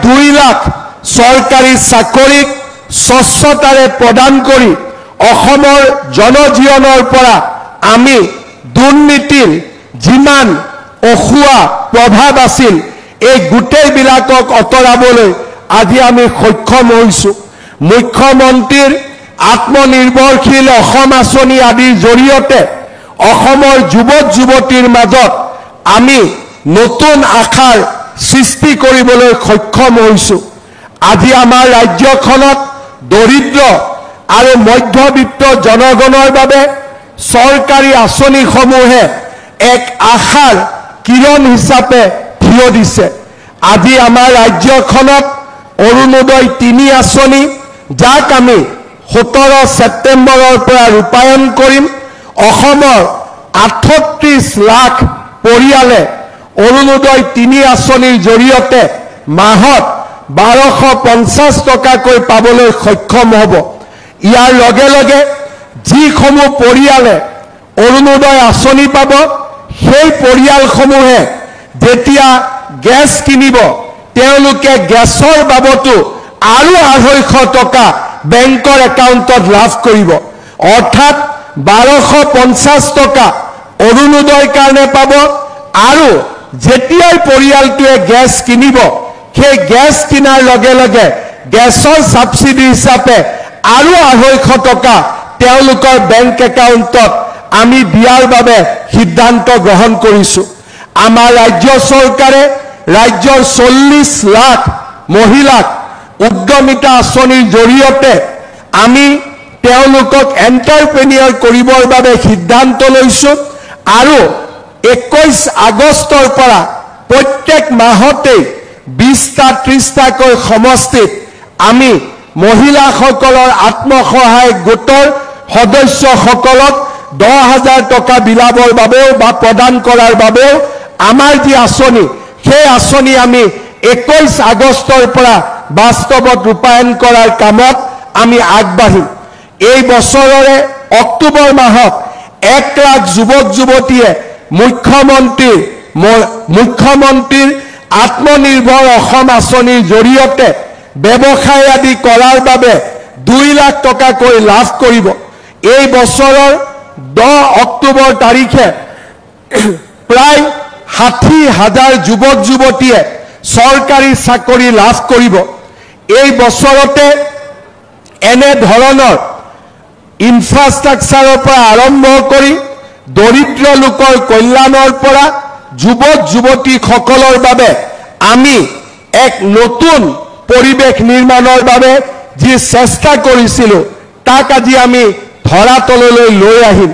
2 লাখ চৰকাৰী চাকৰিক স্বচ্ছতাৰে প্ৰদান কৰি অসমৰ জনজীৱনৰ পৰা আমি দুৰ্নীতিৰ যিমান অখুৱা প্ৰভাৱ আছিল এই গোটেইবিলাকক অতৰাবলৈ আজি আমি সক্ষম হৈছো মুখ্যমন্ত্ৰীৰ আত্মনিৰ্ভৰশীল অসম আঁচনি আদিৰ জৰিয়তে অসমৰ যুৱক-যুৱতীৰ মাজত আমি নতুন আশাৰ সৃষ্টি কৰিবলৈ সক্ষম হৈছো আজি আমাৰ ৰাজ্যখনত দৰিদ্ৰ আৰু মধ্যবিত্ত জনগণৰ বাবে চৰকাৰী আঁচনিসমূহে এক আশাৰ কিৰণ হিচাপে থিয় দিছে আজি আমাৰ ৰাজ্যখনত অৰুণোদয় 3 আঁচনি যাক আমি 17 ছেপ্টেম্বৰৰ পৰা ৰূপায়ণ কৰিম অসমৰ 38 লাখ পৰিয়ালে অৰুণোদয় 3 আঁচনিৰ জৰিয়তে মাহত 1250 টকাকৈ পাবলৈ সক্ষম হ'ব ইয়াৰ লগে লগে যিসমূহ পৰিয়ালে অৰুণোদয় আঁচনি পাব সেই পৰিয়ালসমূহে যেতিয়া গেছ কিনিব তেওঁলোকে গেছৰ বাবতো আৰু 250 টকা বেংকৰ একাউণ্টত লাভ কৰিব অৰ্থাৎ 1250 টকা অৰুণোদয়ৰ কাৰণে পাব আৰু যেতিয়াই পৰিয়ালটোৱে গেছ কিনিব সেই গেছ কিনাৰ লগে লগে গেছৰ সাবসিডি হিচাপে আৰু 250 টকা তেওঁলোকৰ বেংক একাউণ্টত আমি দিয়াৰ বাবে সিদ্ধান্ত গ্ৰহণ কৰিছো আমাৰ ৰাজ্য চৰকাৰে ৰাজ্যৰ 40 লাখ মহিলাক উদ্যমিতা আঁচনিৰ জৰিয়তে আমি তেওঁলোকক এন্টাৰপ্ৰেনিয়ৰ কৰিবৰ বাবে সিদ্ধান্ত লৈছো আৰু 21 আগষ্টৰ পৰা প্ৰত্যেক মাহতে 20টা 30টাকৈ সমষ্টিত আমি মহিলাসকলৰ আত্মসহায়ক গোটৰ সদস্যসকলক 10,000 টকা বিলাবৰ বাবেও বা প্ৰদান কৰাৰ বাবেও আমাৰ যি আঁচনি সেই আঁচনি আমি 21 আগষ্টৰ পৰা বাস্তৱত ৰূপায়ণ কৰাৰ কামত আমি আগবাঢ়িম এই বছৰৰে অক্টোবৰ মাহত 1 লাখ যুৱক-যুৱতীয়ে মুখ্যমন্ত্ৰীৰ আত্মনিৰ্ভৰ অসম আঁচনিৰ জৰিয়তে ব্যৱসায় আদি কৰাৰ বাবে 2 লাখ টকাকৈ লাভ কৰিব এই বছৰৰ 10 অক্টোবৰ তাৰিখে প্ৰায় 60,000 যুৱক-যুৱতীয়ে চৰকাৰী চাকৰি লাভ কৰিব এই বছৰতে এনে ধৰণৰ ইনফ্ৰাষ্ট্ৰাকচাৰৰ পৰা আৰম্ভ কৰি দৰিদ্ৰ লোকৰ কল্যাণৰ পৰা যুৱক-যুৱতীসকলৰ বাবে আমি এক নতুন পৰিৱেশ নিৰ্মাণৰ বাবে যি চেষ্টা কৰিছিলো তাক আজি আমি ধৰাতললৈ লৈ আহিম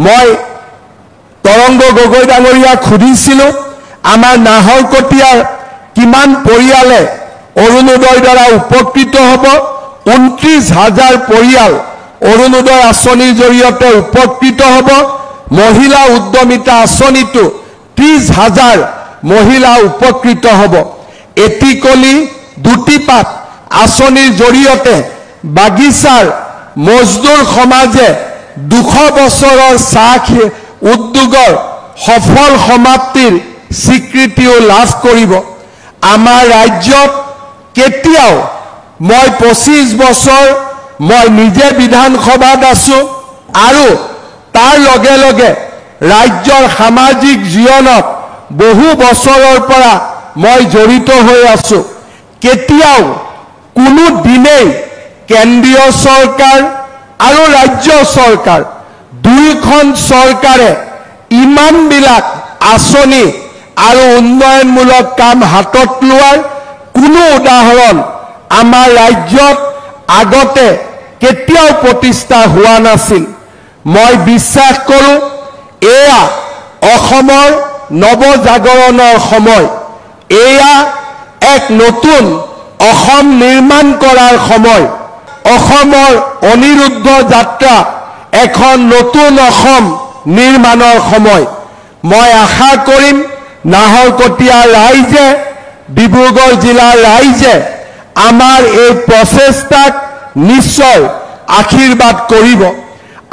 মই তৰংগ গগৈ ডাঙৰীয়াক সুধিছিলো আমাৰ নাহৰকটীয়াৰ কিমান পৰিয়ালে অৰুণোদয়ৰ দ্বাৰা উপকৃত হ'ব 29,000 পৰিয়াল অৰুণোদয় আঁচনিৰ জৰিয়তে উপকৃত হ'ব মহিলা উদ্যমিতা আঁচনিটো 30,000 মহিলা উপকৃত হ'ব এটিকলি দুটিপাত আঁচনিৰ জৰিয়তে বাগিচাৰ মজদুৰ সমাজে 200 বছৰৰ চাহ উদ্যোগৰ সফল সমাপ্তিৰ স্বীকৃতিও লাভ কৰিব আমাৰ ৰাজ্যত কেতিয়াও মই 25 বছৰ মই নিজে বিধানসভাত আছো আৰু তাৰ লগে লগে ৰাজ্যৰ সামাজিক জীৱনত বহু বছৰৰ পৰা মই জড়িত হৈ আছো কেতিয়াও কোনো দিনেই কেন্দ্ৰীয় চৰকাৰ আৰু ৰাজ্য চৰকাৰ দুইখন চৰকাৰে ইমানবিলাক আঁচনি আৰু উন্নয়নমূলক কাম হাতত লোৱাৰ কোনো উদাহৰণ আমাৰ ৰাজ্যত আগতে কেতিয়াও প্ৰতিষ্ঠা হোৱা নাছিল মই বিশ্বাস কৰোঁ এয়া অসমৰ নৱজাগৰণৰ সময় এয়া এক নতুন অসম নিৰ্মাণ কৰাৰ সময় অসমৰ অনিৰুদ্ধ যাত্ৰা এখন নতুন অসম নিৰ্মাণৰ সময় মই আশা কৰিম নাহৰকটীয়া ৰাইজে ডিব্ৰুগড় জিলাৰ ৰাইজে আমাৰ এই প্ৰচেষ্টাক নিশ্চয় আশীৰ্বাদ কৰিব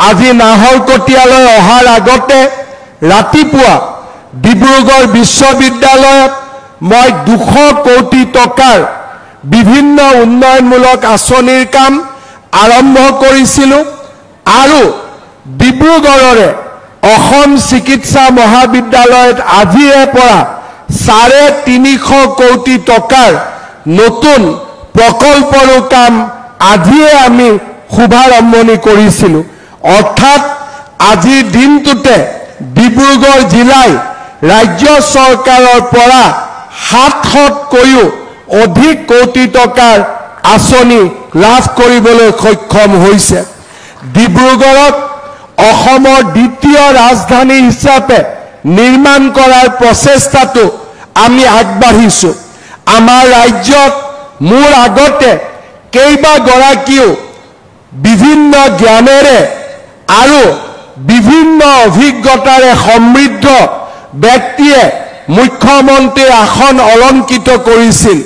আজি নাহৰকটীয়ালৈ অহাৰ আগতে ৰাতিপুৱা ডিব্ৰুগড় বিশ্ববিদ্যালয়ত মই 200 কোটি টকাৰ বিভিন্ন উন্নয়নমূলক আঁচনিৰ কাম আৰম্ভ কৰিছিলোঁ আৰু ডিব্ৰুগড়ৰে অসম চিকিৎসা মহাবিদ্যালয়ত আজিৰে পৰা 350 কোটি টকাৰ নতুন প্ৰকল্পৰ কাম আজিয়ে আমি শুভাৰম্ভণি কৰিছিলোঁ। অৰ্থাৎ আজিৰ দিনটোতে ডিব্ৰুগড় জিলাই ৰাজ্য চৰকাৰৰ পৰা 700তকৈও অধিক কোটি টকাৰ আঁচনি লাভ কৰিবলৈ সক্ষম হৈছে। ডিব্ৰুগড়ক অসমৰ দ্বিতীয় ৰাজধানী হিচাপে নিৰ্মাণ কৰাৰ প্ৰচেষ্টাটো আমি আগবাঢ়িছোঁ। আমাৰ ৰাজ্যত মোৰ আগতে কেইবাগৰাকীও বিভিন্ন জ্ঞানেৰে আৰু বিভিন্ন অভিজ্ঞতাৰে সমৃদ্ধ ব্যক্তিয়ে মুখ্যমন্ত্ৰীৰ আসন অলংকৃত কৰিছিল,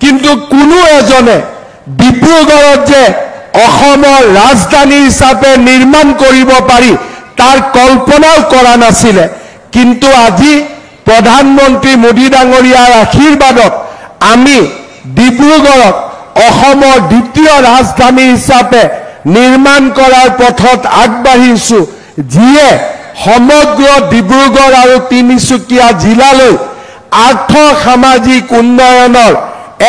কিন্তু কোনো এজনে ডিব্ৰুগড়ত যে অসমৰ ৰাজধানী হিচাপে নিৰ্মাণ কৰিব পাৰি তাৰ কল্পনাও কৰা নাছিলে। কিন্তু আজি প্ৰধানমন্ত্ৰী মোদী ডাঙৰীয়াৰ আশীৰ্বাদত আমি ডিব্ৰুগড়ক অসমৰ দ্বিতীয় ৰাজধানী হিচাপে নিৰ্মাণ কৰাৰ পথত আগবাঢ়িছোঁ, যিয়ে সমগ্ৰ ডিব্ৰুগড় আৰু তিনিচুকীয়া জিলালৈ আৰ্থ সামাজিক উন্নয়নৰ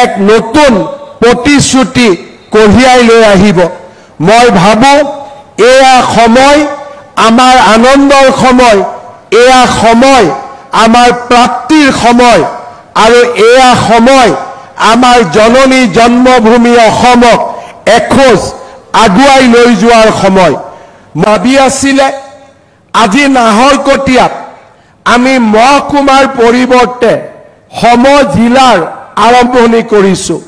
এক নতুন প্ৰতিশ্ৰুতি কঢ়িয়াই লৈ আহিব। মই ভাবোঁ এয়া সময় আমাৰ আনন্দৰ সময়, এয়া সময় আমাৰ প্ৰাপ্তিৰ সময় আৰু এয়া সময় আমাৰ জননী জন্মভূমি অসমক এখোজ আগুৱাই লৈ যোৱাৰ সময়। ভাবি আছিলে আজি নাহৰকটীয়াত আমি মহকুমাৰ পৰিৱৰ্তে সমজিলাৰ আৰম্ভণি কৰিছোঁ।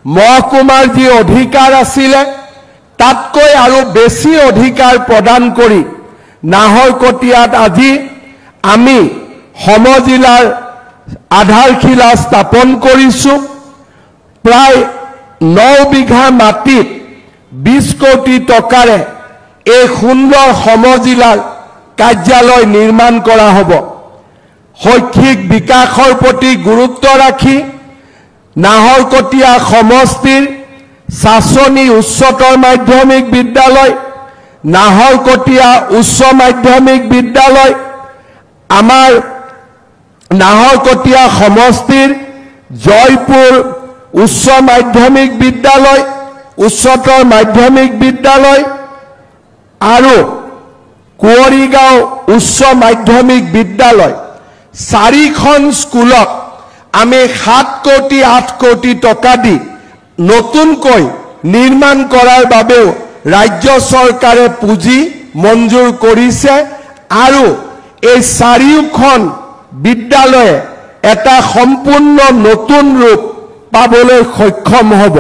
মহকুমাৰ যি অধিকাৰ আছিলে তাতকৈ আৰু বেছি অধিকাৰ প্ৰদান কৰি নাহৰকটীয়াত আজি আমি সমজিলাৰ আধাৰশিলা স্থাপন কৰিছোঁ। প্ৰায় 9 বিঘা মাটিত 20 কোটি টকাৰে এই সুন্দৰ সমজিলাৰ কাৰ্যালয় নিৰ্মাণ কৰা হ'ব। শৈক্ষিক বিকাশৰ প্ৰতি গুৰুত্ব ৰাখি নাহৰকটীয়া সমষ্টিৰ চাচনি উচ্চতৰ মাধ্যমিক বিদ্যালয়, নাহৰকটীয়া উচ্চ মাধ্যমিক বিদ্যালয়, আমাৰ নাহৰকটীয়া সমষ্টিৰ জয়পুৰ উচ্চ মাধ্যমিক বিদ্যালয়, উচ্চতৰ মাধ্যমিক বিদ্যালয় আৰু কুঁৱৰীগাঁও উচ্চ মাধ্যমিক বিদ্যালয়, 4খন স্কুলক আমি 7 কোটি 8 কোটি টকা দি নতুনকৈ নিৰ্মাণ কৰাৰ বাবেও ৰাজ্য চৰকাৰে পুঁজি মঞ্জুৰ কৰিছে আৰু এই 4খন বিদ্যালয়ে এটা সম্পূৰ্ণ নতুন ৰূপ পাবলৈ সক্ষম হ'ব।